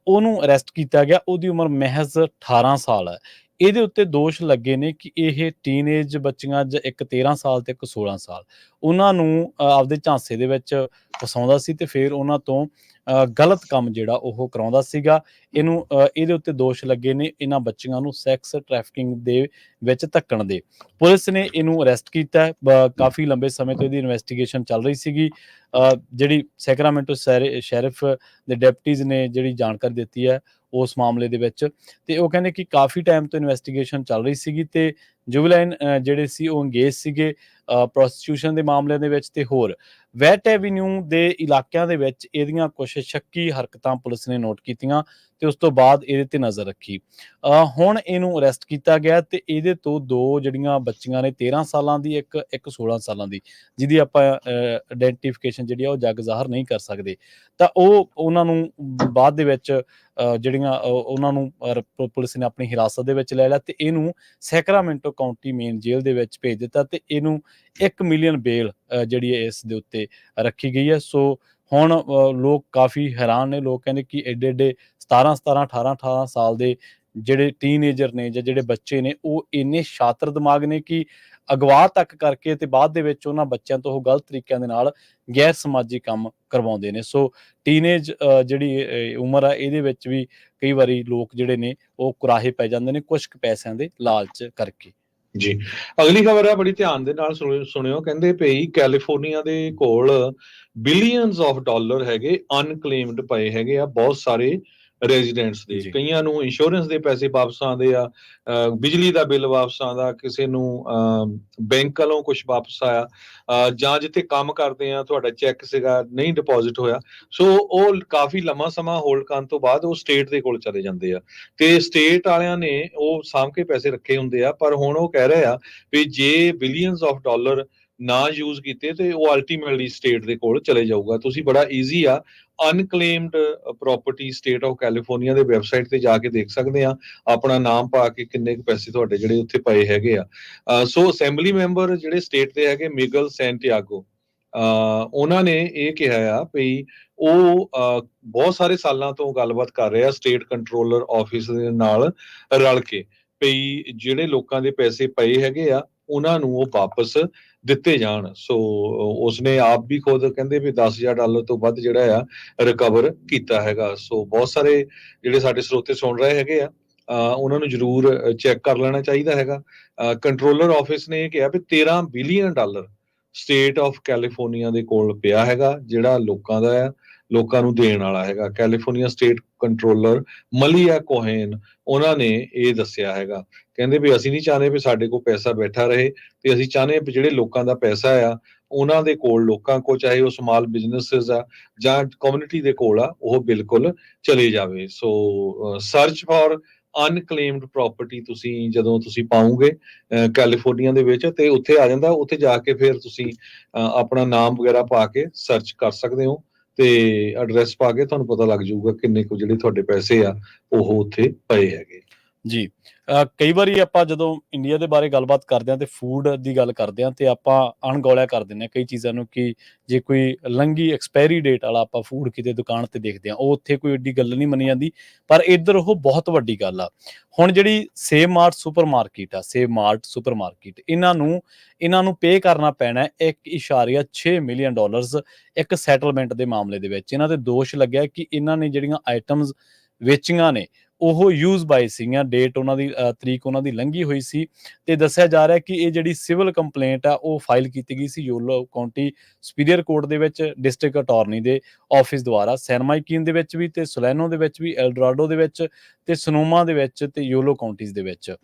ਉਹਨੂੰ ਅਰੈਸਟ ਕੀਤਾ ਗਿਆ। ਉਹਦੀ ਉਮਰ ਮਹਿਜ਼ 18 ਸਾਲ ਹੈ। ਇਹਦੇ ਉੱਤੇ ਦੋਸ਼ ਲੱਗੇ ਨੇ ਕਿ ਇਹ ਟੀਨਏਜ ਬੱਚੀਆਂ, ਇੱਕ 13 ਸਾਲ ਤੇ ਇੱਕ 16 ਸਾਲ, ਉਹਨਾਂ ਨੂੰ ਆਪਦੇ ਝਾਂਸੇ ਦੇ ਵਿੱਚ ਫਸਾਉਂਦਾ ਸੀ ਤੇ ਫਿਰ ਉਹਨਾਂ ਤੋਂ ਗਲਤ ਕੰਮ ਜਿਹੜਾ ਉਹ ਕਰਾਉਂਦਾ ਸੀਗਾ। ਇਹਦੇ ਉੱਤੇ ਦੋਸ਼ ਲੱਗੇ ਨੇ ਇਹਨਾਂ ਬੱਚੀਆਂ ਨੂੰ ਸੈਕਸ ਟ੍ਰੈਫਿਕਿੰਗ ਦੇ ਵਿੱਚ ਧੱਕਣ ਦੇ। ਪੁਲਿਸ ਨੇ ਇਹਨੂੰ ਅਰੈਸਟ ਕੀਤਾ ਹੈ। ਕਾਫੀ ਲੰਬੇ ਸਮੇਂ ਤੋਂ ਇਹਦੀ ਇਨਵੈਸਟੀਗੇਸ਼ਨ ਚੱਲ ਰਹੀ ਸੀਗੀ। ਜਿਹੜੀ ਸੈਕਰਾਮੈਂਟੋ ਸ਼ੈਰਿਫ ਦੇ ਡਿਪਟੀਜ਼ ਨੇ ਜਿਹੜੀ ਜਾਣਕਾਰੀ ਦਿੱਤੀ ਹੈ ਉਸ ਮਾਮਲੇ ਦੇ ਵਿੱਚ, ਤੇ ਉਹ ਕਹਿੰਦੇ ਕਿ ਕਾਫੀ ਟਾਈਮ ਤੋਂ ਇਨਵੈਸਟੀਗੇਸ਼ਨ ਚੱਲ ਰਹੀ ਸੀਗੀ ਤੇ ਜੁਵਲਾਈਨ ਜਿਹੜੇ ਸੀ ਉਹ ਅੰਗੇਜ ਸੀਗੇ ਪ੍ਰੋਸਟੀਟਿਊਸ਼ਨ ਦੇ ਮਾਮਲਿਆਂ ਦੇ ਵਿੱਚ ਤੇ ਹੋਰ ਵੈਟ ਐਵੀਨਿਊ ਦੇ ਇਲਾਕਿਆਂ ਦੇ ਵਿੱਚ ਇਹਦੀਆਂ ਕੁਝ ਸ਼ੱਕੀ ਹਰਕਤਾਂ ਪੁਲਿਸ ਨੇ ਨੋਟ ਕੀਤੀਆਂ ਤੇ ਉਸ ਤੋਂ ਬਾਅਦ ਇਹਦੇ ਤੇ ਨਜ਼ਰ ਰੱਖੀ। ਹੁਣ ਇਹਨੂੰ ਅਰੈਸਟ ਕੀਤਾ ਗਿਆ ਤੇ ਇਹਦੇ ਤੋਂ 2 ਜਿਹੜੀਆਂ ਬੱਚੀਆਂ ਨੇ 13 ਸਾਲਾਂ ਦੀ, ਇੱਕ 16 ਸਾਲਾਂ ਦੀ, ਜਿਹਦੀ ਆਪਾਂ ਆਇਡੈਂਟੀਫਿਕੇਸ਼ਨ ਜਿਹੜੀ ਆ ਉਹ ਜੱਗ ਜ਼ਾਹਰ ਨਹੀਂ ਕਰ ਸਕਦੇ, ਤਾਂ ਉਹਨਾਂ ਨੂੰ ਬਾਅਦ ਦੇ ਵਿੱਚ ਜਿਹੜੀਆਂ ਉਹਨਾਂ ਨੂੰ ਪੁਲਿਸ ਨੇ ਆਪਣੀ ਹਿਰਾਸਤ ਦੇ ਵਿੱਚ ਲੈ ਲਿਆ ਤੇ ਇਹਨੂੰ ਸੈਕਰਾਮੈਂਟੋ ਕਾਉਂਟੀ ਮੇਨ ਜੇਲ੍ਹ ਦੇ ਵਿੱਚ ਭੇਜ ਦਿੱਤਾ ਤੇ ਇਹਨੂੰ 1 ਮਿਲੀਅਨ ਬੇਲ ਜਿਹੜੀ ਹੈ ਇਸ ਦੇ ਉੱਤੇ ਰੱਖੀ ਗਈ ਹੈ। ਸੋ ਹੁਣ ਲੋਕ ਕਾਫੀ ਹੈਰਾਨ ਨੇ। ਲੋਕ ਕਹਿੰਦੇ ਕਿ ਏਡੇ ਏਡੇ 17 18 ਸਾਲ ਦੇ ਜਿਹੜੇ ਟੀਨਏਜਰ ਨੇ ਜਾਂ ਜਿਹੜੇ ਬੱਚੇ ਨੇ ਉਹ ਇੰਨੇ ਸ਼ਾਤਰ ਦਿਮਾਗ ਨੇ ਕਿ ਅਗਵਾ ਤੱਕ ਕਰਕੇ ਤੇ ਬਾਅਦ ਦੇ ਵਿੱਚ ਉਹਨਾਂ ਬੱਚਿਆਂ ਤੋਂ ਉਹ ਗਲਤ ਤਰੀਕਿਆਂ ਦੇ ਨਾਲ ਗੈਰ ਸਮਾਜੀ ਕੰਮ ਕਰਵਾਉਂਦੇ ਨੇ। ਸੋ ਟੀਨੇਜ ਜਿਹੜੀ ਉਮਰ ਆ ਇਹਦੇ ਵਿੱਚ ਵੀ ਕਈ ਵਾਰੀ ਲੋਕ ਜਿਹੜੇ ਨੇ ਉਹ ਕੁਰਾਹੇ ਪੈ ਜਾਂਦੇ ਨੇ ਕੁਝ ਕੁ ਪੈਸਿਆਂ ਦੇ ਲਾਲਚ ਕਰਕੇ। ਜੀ, ਅਗਲੀ ਖਬਰ ਆ, ਬੜੀ ਧਿਆਨ ਦੇ ਨਾਲ ਸੁਣਿਓ। ਕਹਿੰਦੇ ਪਈ ਕੈਲੀਫੋਰਨੀਆ ਦੇ ਕੋਲ ਬਿਲੀਅਨਸ ਆਫ ਡਾਲਰ ਹੈਗੇ ਅਨਕਲੇਮਡ ਪਏ ਹੈਗੇ ਆ ਬਹੁਤ ਸਾਰੇ ਰੈਜ਼ੀਡੈਂਟਸ ਦੇ। ਕਈਆਂ ਨੂੰ ਇੰਸ਼ੋਰੈਂਸ ਦੇ ਪੈਸੇ ਵਾਪਸ ਆਉਂਦੇ ਆ, ਬਿਜਲੀ ਦਾ ਬਿੱਲ ਵਾਪਸ ਆਉਂਦਾ, ਕਿਸੇ ਨੂੰ ਬੈਂਕ ਵੱਲੋਂ ਕੁਝ ਵਾਪਸ ਆਇਆ, ਜਾਂ ਜਿੱਥੇ ਕੰਮ ਕਰਦੇ ਆ ਤੁਹਾਡਾ ਚੈੱਕ ਸੀਗਾ ਨਹੀਂ ਡਿਪੋਜ਼ਿਟ ਹੋਇਆ। ਸੋ ਉਹ ਕਾਫੀ ਲੰਮਾ ਸਮਾਂ ਹੋਲਡ ਕਰਨ ਤੋਂ ਬਾਅਦ ਉਹ ਸਟੇਟ ਦੇ ਕੋਲ ਚਲੇ ਜਾਂਦੇ ਆ ਤੇ ਸਟੇਟ ਵਾਲਿਆਂ ਨੇ ਉਹ ਸਾਂਭ ਕੇ ਪੈਸੇ ਰੱਖੇ ਹੁੰਦੇ ਆ। ਪਰ ਹੁਣ ਉਹ ਕਹਿ ਰਹੇ ਆ ਵੀ ਜੇ ਬਿਲੀਅਨਸ ਆਫ ਡਾਲਰ ਨਾ ਯੂਜ਼ ਕੀਤੇ ਤੇ ਉਹ ਅਲਟੀਮੇਟਲੀ ਸਟੇਟ ਦੇ ਕੋਲ ਚਲੇ ਜਾਊਗਾ। ਤੁਸੀਂ ਬੜਾ ਈਜ਼ੀ ਆ unclaimed property state of California ਦੇ ਵੈਬਸਾਈਟ ਤੇ ਜਾ ਕੇ ਦੇਖ ਸਕਦੇ ਆ, ਆਪਣਾ ਨਾਮ ਪਾ ਕੇ ਕਿੰਨੇ ਕੁ ਪੈਸੇ ਤੁਹਾਡੇ ਜਿਹੜੇ ਉੱਥੇ ਪਏ ਹੈਗੇ ਆ। ਸੋ ਅਸੈਂਬਲੀ ਮੈਂਬਰ ਜਿਹੜੇ ਸਟੇਟ ਦੇ ਹੈਗੇ ਮਿਗਲ ਸੈਂਟੀਆਗੋ, ਉਹਨਾਂ ਨੇ ਇਹ ਕਿਹਾ ਆ ਵੀ ਉਹ ਬਹੁਤ ਸਾਰੇ ਸਾਲਾਂ ਤੋਂ ਗੱਲਬਾਤ ਕਰ ਰਹੇ ਆ ਸਟੇਟ ਕੰਟਰੋਲਰ ਆਫਿਸ ਦੇ ਨਾਲ ਰਲ ਕੇ ਵੀ ਜਿਹੜੇ ਲੋਕਾਂ ਦੇ ਪੈਸੇ ਪਏ ਹੈਗੇ ਆ ਉਹਨਾਂ ਨੂੰ ਉਹ ਵਾਪਸ ਦਿੱਤੇ ਜਾਣ। ਸੋ ਉਸਨੇ ਆਪ ਵੀ ਖੁਦ ਕਹਿੰਦੇ ਵੀ $10,000 ਤੋਂ ਵੱਧ ਜਿਹੜਾ ਆ ਰਿਕਵਰ ਕੀਤਾ ਹੈਗਾ। ਸੋ ਬਹੁਤ ਸਾਰੇ ਜਿਹੜੇ ਸਾਡੇ ਸਰੋਤੇ ਸੁਣ ਰਹੇ ਹੈਗੇ ਆ ਉਹਨਾਂ ਨੂੰ ਜ਼ਰੂਰ ਚੈੱਕ ਕਰ ਲੈਣਾ ਚਾਹੀਦਾ ਹੈਗਾ। ਕੰਟਰੋਲਰ ਆਫਿਸ ਨੇ ਇਹ ਕਿਹਾ ਵੀ $13 ਬਿਲੀਅਨ ਸਟੇਟ ਆਫ ਕੈਲੀਫੋਰਨੀਆ ਦੇ ਕੋਲ ਪਿਆ ਹੈਗਾ ਜਿਹੜਾ ਲੋਕਾਂ ਦਾ ਆ, ਲੋਕਾਂ ਨੂੰ ਦੇਣ ਵਾਲਾ ਹੈਗਾ। ਕੈਲੀਫੋਰਨੀਆ ਸਟੇਟ ਕੰਟਰੋਲਰ ਮਲੀਆ ਕੋਹੇਨ ਉਹਨਾਂ ਨੇ ਇਹ ਦੱਸਿਆ ਹੈਗਾ। ਕਹਿੰਦੇ ਵੀ ਅਸੀਂ ਨਹੀਂ ਚਾਹੁੰਦੇ ਵੀ ਸਾਡੇ ਕੋਲ ਪੈਸਾ ਬੈਠਾ ਰਹੇ ਤੇ ਅਸੀਂ ਚਾਹੁੰਦੇ ਵੀ ਜਿਹੜੇ ਲੋਕਾਂ ਦਾ ਪੈਸਾ ਆ ਉਹਨਾਂ ਦੇ ਕੋਲ, ਲੋਕਾਂ ਕੋਲ, ਚਾਹੇ ਉਹ ਸਮਾਲ ਬਿਜ਼ਨੈਸਿਸ ਆ ਜਾਂ ਕਮਿਊਨਿਟੀ ਦੇ ਕੋਲ ਆ, ਉਹ ਬਿਲਕੁਲ ਚਲੇ ਜਾਵੇ। ਸੋ ਸਰਚ ਫॉर ਅਨਕਲੇਮਡ ਪ੍ਰਾਪਰਟੀ ਤੁਸੀਂ ਜਦੋਂ ਤੁਸੀਂ ਪਾਓਗੇ ਕੈਲੀਫੋਰਨੀਆ ਦੇ ਵਿੱਚ ਤੇ ਉੱਥੇ ਆ ਜਾਂਦਾ, ਉੱਥੇ ਜਾ ਕੇ ਫਿਰ ਤੁਸੀਂ ਆਪਣਾ ਨਾਮ ਵਗੈਰਾ ਪਾ ਕੇ ਸਰਚ ਕਰ ਸਕਦੇ ਹੋ ਤੇ ਐਡਰੈਸ ਪਾ ਕੇ ਤੁਹਾਨੂੰ ਪਤਾ ਲੱਗ ਜਾਊਗਾ ਕਿੰਨੇ ਕੁ ਜਿਹੜੇ ਤੁਹਾਡੇ ਪੈਸੇ ਆ ਉਹ ਉੱਥੇ ਪਏ ਹੈਗੇ। ਜੀ। ਕਈ ਵਾਰੀ ਆਪਾਂ ਜਦੋਂ ਇੰਡੀਆ ਦੇ ਬਾਰੇ ਗੱਲਬਾਤ ਕਰਦੇ ਹਾਂ ਤੇ ਫੂਡ ਦੀ ਗੱਲ ਕਰਦੇ ਹਾਂ ਤੇ ਆਪਾਂ ਅਣਗੌਲਿਆ ਕਰ ਦਿੰਦੇ ਹਾਂ ਕਈ ਚੀਜ਼ਾਂ ਨੂੰ ਕਿ ਜੇ ਕੋਈ ਲੰਘੀ ਐਕਸਪਾਇਰੀ ਡੇਟ ਵਾਲਾ ਆਪਾਂ ਫੂਡ ਕਿਤੇ ਦੁਕਾਨ ਤੇ ਦੇਖਦੇ ਹਾਂ, ਉਹ ਉੱਥੇ ਕੋਈ ਏਡੀ ਗੱਲ ਨਹੀਂ ਮੰਨੀ ਜਾਂਦੀ, ਪਰ ਇੱਧਰ ਉਹ ਬਹੁਤ ਵੱਡੀ ਗੱਲ ਆ। ਹੁਣ ਜਿਹੜੀ ਸੇਵ ਮਾਰਟ ਸੁਪਰ ਮਾਰਕੀਟ ਇਹਨਾਂ ਨੂੰ ਪੇ ਕਰਨਾ ਪੈਣਾ ਹੈ $1.6 ਮਿਲੀਅਨ ਇੱਕ ਸੈਟਲਮੈਂਟ ਦੇ ਮਾਮਲੇ ਦੇ ਵਿੱਚ। ਇਹਨਾਂ ਤੇ ਦੋਸ਼ ਲੱਗਿਆ ਕਿ ਇਹਨਾਂ ਨੇ ਜਿਹੜੀਆਂ ਆਈਟਮਸ ਵੇਚੀਆਂ ਨੇ ਉਹ ਯੂਜ਼ ਬਾਈ ਸੀਗੀਆਂ, ਡੇਟ ਉਹਨਾਂ ਦੀ ਤਰੀਕ ਉਹਨਾਂ ਦੀ ਲੰਘੀ ਹੋਈ ਸੀ ਤੇ ਦੱਸਿਆ ਜਾ ਰਿਹਾ ਕਿ ਇਹ ਜਿਹੜੀ ਸਿਵਲ ਕੰਪਲੇਂਟ ਆ ਉਹ ਫਾਈਲ ਕੀਤੀ ਗਈ ਸੀ ਯੋਲੋ ਕਾਉਂਟੀ ਸੁਪੀਰੀਅਰ ਕੋਰਟ ਦੇ ਵਿੱਚ ਡਿਸਟ੍ਰਿਕਟ ਅਟਾਰਨੀ ਦੇ ਆਫਿਸ ਦੁਆਰਾ, ਸੈਨ ਮਾਈਕੀਨ ਦੇ ਵਿੱਚ ਵੀ ਤੇ ਸੋਲੈਨੋ ਦੇ ਵਿੱਚ ਵੀ, ਐਲਡਰਾਡੋ ਦੇ ਵਿੱਚ ਤੇ ਸਨੋਮਾ ਦੇ ਵਿੱਚ ਤੇ ਯੋਲੋ ਕਾਉਂਟੀਜ਼ ਦੇ ਵਿੱਚ।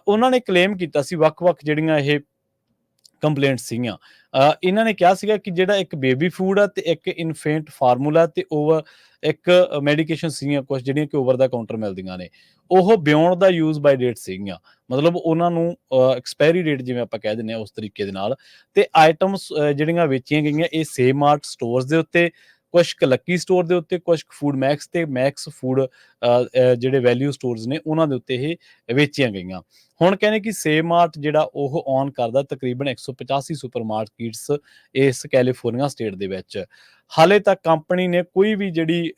ਉਹਨਾਂ ਨੇ ਕਲੇਮ ਕੀਤਾ ਸੀ ਵੱਖ-ਵੱਖ ਜਿਹੜੀਆਂ ਇਹ ਕੰਪਲੇਂਟ ਸੀਗੀਆਂ। ਇਹਨਾਂ ਨੇ ਕਿਹਾ ਸੀਗਾ ਕਿ ਜਿਹੜਾ ਇੱਕ ਬੇਬੀ ਫੂਡ ਆ ਤੇ ਇੱਕ ਇਨਫੈਂਟ ਫਾਰਮੂਲਾ ਤੇ ਇੱਕ ਮੈਡੀਕੇਸ਼ਨ ਸੀਗੀਆਂ ਕੁਛ ਜਿਹੜੀਆਂ ਕਿ ਓਵਰ ਦਾ ਕਾਊਂਟਰ ਮਿਲਦੀਆਂ ਨੇ, ਉਹ ਬਿਯੋਂਡ ਦਾ ਯੂਜ਼ ਬਾਈ ਡੇਟ ਸੀਗੀਆਂ। ਮਤਲਬ ਉਹਨਾਂ ਨੂੰ ਐਕਸਪਾਇਰੀ ਡੇਟ ਜਿਵੇਂ ਆਪਾਂ ਕਹਿ ਦਿੰਦੇ ਹਾਂ ਉਸ ਤਰੀਕੇ ਦੇ ਨਾਲ ਤੇ ਆਈਟਮਸ ਜਿਹੜੀਆਂ ਵੇਚੀਆਂ ਗਈਆਂ ਇਹ ਸੇਵ ਮਾਰਟ ਸਟੋਰਸ ਦੇ ਉੱਤੇ, ਕੁਛ ਕੁ ਲੱਕੀ ਸਟੋਰ ਦੇ ਉੱਤੇ, ਕੁਛ ਫੂਡ ਮੈਕਸ ਤੇ ਮੈਕਸ ਫੂਡ ਜਿਹੜੇ ਵੈਲਿਊ ਸਟੋਰਸ ਨੇ ਉਹਨਾਂ ਦੇ ਉੱਤੇ ਇਹ ਵੇਚੀਆਂ ਗਈਆਂ। ਹੁਣ ਕਹਿੰਦੇ ਕਿ ਸੇਵ ਮਾਰਟ ਜਿਹੜਾ ਉਹ ਔਨ ਕਰਦਾ ਤਕਰੀਬਨ 185 ਸੁਪਰ ਮਾਰਕੀਟਸ ਇਸ ਕੈਲੀਫੋਰਨੀਆ ਸਟੇਟ ਦੇ ਵਿੱਚ। ਹਾਲੇ ਤੱਕ ਕੰਪਨੀ ਨੇ ਕੋਈ ਵੀ ਜਿਹੜੀ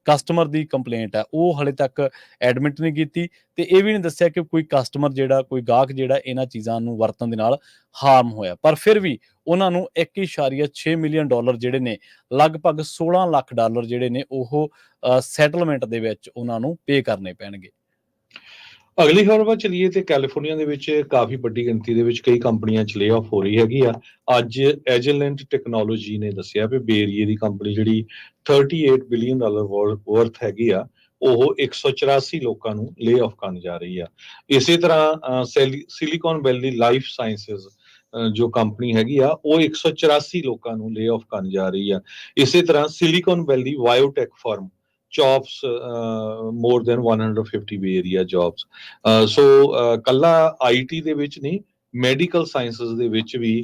ਕਸਟਮਰ ਦੀ ਕੰਪਲੇਂਟ ਹੈ ਉਹ ਹਾਲੇ ਤੱਕ ਐਡਮਿਟ ਨਹੀਂ ਕੀਤੀ ਤੇ ਇਹ ਵੀ ਨਹੀਂ ਦੱਸਿਆ ਕਿ ਕੋਈ ਕਸਟਮਰ ਜਿਹੜਾ ਕੋਈ ਗਾਹਕ ਜਿਹੜਾ ਇਹਨਾਂ ਚੀਜ਼ਾਂ ਨੂੰ ਵਰਤਣ ਦੇ ਨਾਲ ਹਾਰਮ ਹੋਇਆ। ਪਰ ਫਿਰ ਵੀ ਉਹਨਾਂ ਨੂੰ $1.6 ਮਿਲੀਅਨ ਜਿਹੜੇ ਨੇ, ਲਗਭਗ $16 ਲੱਖ ਜਿਹੜੇ ਨੇ ਉਹ ਸੈਟਲਮੈਂਟ ਦੇ ਵਿੱਚ ਉਹਨਾਂ ਨੂੰ ਪੇ ਕਰਨੇ ਪੈਣਗੇ। ਅਗਲੀ ਖਬਰ ਵੱਲ ਚਲੀਏ ਤੇ ਕੈਲੀਫੋਰਨੀਆ ਦੇ ਵਿੱਚ ਕਾਫੀ ਵੱਡੀ ਗਿਣਤੀ ਦੇ ਵਿੱਚ ਕਈ ਕੰਪਨੀਆਂ 'ਚ ਲੇ-ਆਫ ਹੋ ਰਹੀ ਹੈਗੀ ਆ। ਅੱਜ ਐਜੀਲੈਂਟ ਟੈਕਨੋਲੋਜੀ ਨੇ ਦੱਸਿਆ ਵੀ ਬੇ ਏਰੀਏ ਦੀ ਕੰਪਨੀ ਜਿਹੜੀ $38 ਬਿਲੀਅਨ ਵਰਥ ਹੈਗੀ ਆ, ਉਹ 184 ਲੋਕਾਂ ਨੂੰ ਲੇ-ਆਫ ਕਰਨ ਜਾ ਰਹੀ ਆ। ਇਸੇ ਤਰ੍ਹਾਂ ਸਿਲੀਕਨ ਵੈਲੀ ਲਾਈਫ ਸਾਇੰਸਿਸ ਜੋ ਕੰਪਨੀ ਹੈਗੀ ਆ ਉਹ 184 ਲੋਕਾਂ ਨੂੰ ਲੇ-ਆਫ ਕਰਨ ਜਾ ਰਹੀ ਆ। ਇਸੇ ਤਰ੍ਹਾਂ Silicon Valley biotech firm jobs more than 150 Bay Area jobs. So ਕੱਲਾ ਆਈਟੀ ਦੇ ਵਿੱਚ ਨਹੀਂ, ਮੈਡੀਕਲ ਸਾਇੰਸਸ ਦੇ ਵਿੱਚ ਵੀ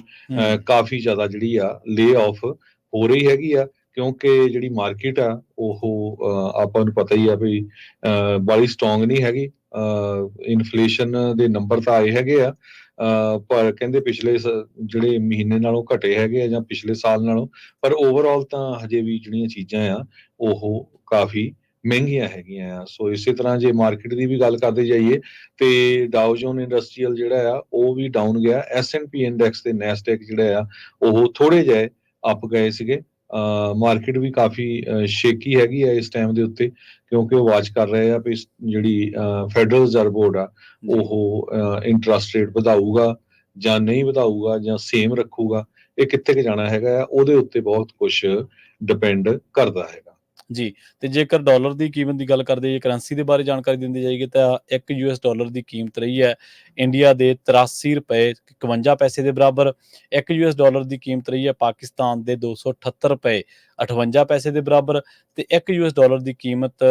ਕਾਫੀ ਜ਼ਿਆਦਾ ਜਿਹੜੀ ਆ ਲੇ ਆਫ ਹੋ ਰਹੀ ਹੈਗੀ ਆ, ਕਿਉਂਕਿ ਜਿਹੜੀ ਮਾਰਕੀਟ ਆ ਉਹ ਆਪਾਂ ਨੂੰ ਪਤਾ ਹੀ ਆ ਵੀ ਬੜੀ ਸਟਰੋਂਗ ਨਹੀਂ ਹੈਗੀ। ਇਨਫਲੇਸ਼ਨ ਦੇ ਨੰਬਰ ਤਾਂ ਆਏ ਹੈਗੇ ਆ, ਪਰ ਕਹਿੰਦੇ ਪਿਛਲੇ ਜਿਹੜੇ ਮਹੀਨੇ ਨਾਲੋਂ ਘਟੇ ਹੈਗੇ ਆ ਜਾਂ ਪਿਛਲੇ ਸਾਲ ਨਾਲੋਂ, ਪਰ ਓਵਰਆਲ ਤਾਂ ਹਜੇ ਵੀ ਜਿਹੜੀਆਂ ਚੀਜ਼ਾਂ ਆ ਉਹ ਕਾਫੀ ਮਹਿੰਗੀਆਂ ਹੈਗੀਆਂ ਆ। ਸੋ ਇਸੇ ਤਰ੍ਹਾਂ ਜੇ ਮਾਰਕੀਟ ਦੀ ਵੀ ਗੱਲ ਕਰਦੇ ਜਾਈਏ ਤੇ ਡਾਓ ਜੋਨ ਇੰਡਸਟਰੀਅਲ ਜਿਹੜਾ ਆ ਉਹ ਵੀ ਡਾਊਨ ਗਿਆ। S&P ਇੰਡੈਕਸ ਤੇ ਨੈਸਡੈਕ ਜਿਹੜਾ ਆ ਉਹ ਥੋੜੇ ਜਿਹੇ ਅਪ ਗਏ ਸੀਗੇ। ਮਾਰਕੀਟ ਵੀ ਕਾਫੀ ਸ਼ੇਕੀ ਹੈਗੀ ਆ ਇਸ ਟਾਈਮ ਦੇ ਉੱਤੇ, ਕਿਉਂਕਿ ਉਹ ਵਾਚ ਕਰ ਰਹੇ ਆ ਵੀ ਜਿਹੜੀ ਫੈਡਰਲ ਰਿਜ਼ਰਵ ਬੋਰਡ ਆ ਉਹ ਇੰਟਰਸਟ ਰੇਟ ਵਧਾਊਗਾ ਜਾਂ ਨਹੀਂ ਵਧਾਊਗਾ ਜਾਂ ਸੇਮ ਰੱਖੂਗਾ, ਇਹ ਕਿੱਥੇ ਕੁ ਜਾਣਾ ਹੈਗਾ ਆ, ਉਹਦੇ ਉੱਤੇ ਬਹੁਤ ਕੁਝ ਡਿਪੈਂਡ ਕਰਦਾ ਹੈਗਾ। ਜੀ, ਤੇ ਜੇਕਰ ਡਾਲਰ ਦੀ ਕੀਮਤ ਦੀ ਗੱਲ ਕਰਦੇ ਜੇ ਕਰੰਸੀ ਦੇ ਬਾਰੇ ਜਾਣਕਾਰੀ ਦਿੰਦੀ ਜਾਏਗੀ ਤਾਂ $1 ਦੀ ਕੀਮਤ ਰਹੀ ਹੈ ਇੰਡੀਆ ਦੇ $83.51 ਦੇ ਬਰਾਬਰ। $1 ਦੀ ਕੀਮਤ ਰਹੀ ਹੈ ਪਾਕਿਸਤਾਨ ਦੇ $278.58 ਦੇ ਬਰਾਬਰ ਤੇ $1 ਦੀ ਕੀਮਤ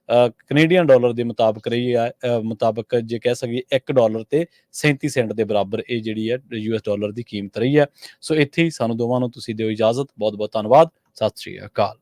ਕੈਨੇਡੀਅਨ ਡਾਲਰ ਦੇ ਮੁਤਾਬਕ ਰਹੀ ਹੈ, ਮੁਤਾਬਕ ਜੇ ਕਹਿ ਸਕੀਏ $1 ਤੇ 37 ਸੈਂਟ ਦੇ ਬਰਾਬਰ ਇਹ ਜਿਹੜੀ ਹੈ $, ਦੀ ਕੀਮਤ ਰਹੀ ਹੈ। ਸੋ ਇੱਥੇ ਹੀ ਸਾਨੂੰ ਦੋਵਾਂ ਨੂੰ ਤੁਸੀਂ ਦਿਓ ਇਜਾਜ਼ਤ। ਬਹੁਤ ਬਹੁਤ ਧੰਨਵਾਦ। ਸਤਿ ਸ਼੍ਰੀ ਅਕਾਲ।